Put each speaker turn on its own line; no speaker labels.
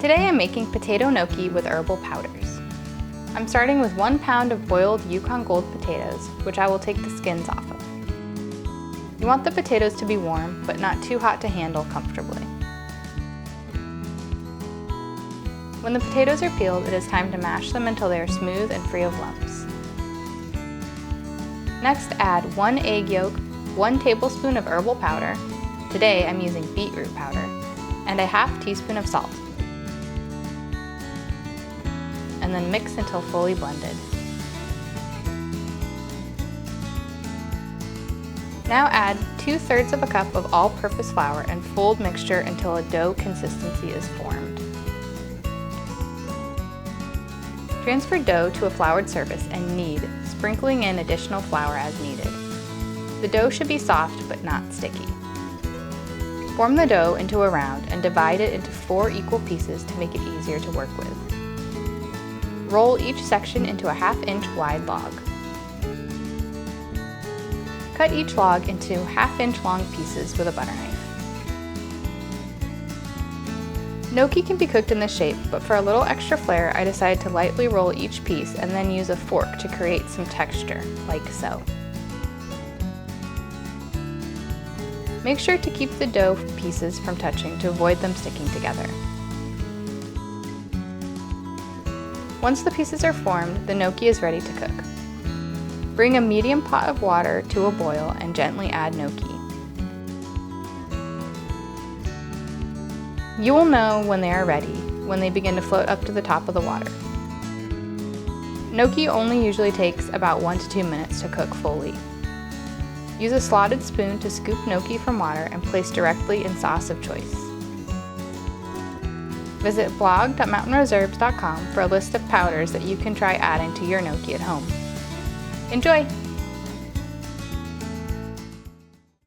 Today I'm making potato gnocchi with herbal powders. I'm starting with 1 pound of boiled Yukon Gold potatoes, which I will take the skins off of. You want the potatoes to be warm, but not too hot to handle comfortably. When the potatoes are peeled, it is time to mash them until they are smooth and free of lumps. Next, add 1 egg yolk, 1 tablespoon of herbal powder, today I'm using beetroot powder, and a ½ teaspoon of salt. And then mix until fully blended. Now add 2/3 of a cup of all-purpose flour and fold mixture until a dough consistency is formed. Transfer dough to a floured surface and knead, sprinkling in additional flour as needed. The dough should be soft but not sticky. Form the dough into a round and divide it into 4 equal pieces to make it easier to work with. Roll each section into a ½ inch wide log. Cut each log into ½ inch long pieces with a butter knife. Gnocchi can be cooked in this shape, but for a little extra flair, I decided to lightly roll each piece and then use a fork to create some texture, like so. Make sure to keep the dough pieces from touching to avoid them sticking together. Once the pieces are formed, the gnocchi is ready to cook. Bring a medium pot of water to a boil and gently add gnocchi. You will know when they are ready, when they begin to float up to the top of the water. Gnocchi only usually takes about 1 to 2 minutes to cook fully. Use a slotted spoon to scoop gnocchi from water and place directly in sauce of choice. Visit blog.mountainreserves.com for a list of powders that you can try adding to your gnocchi at home. Enjoy!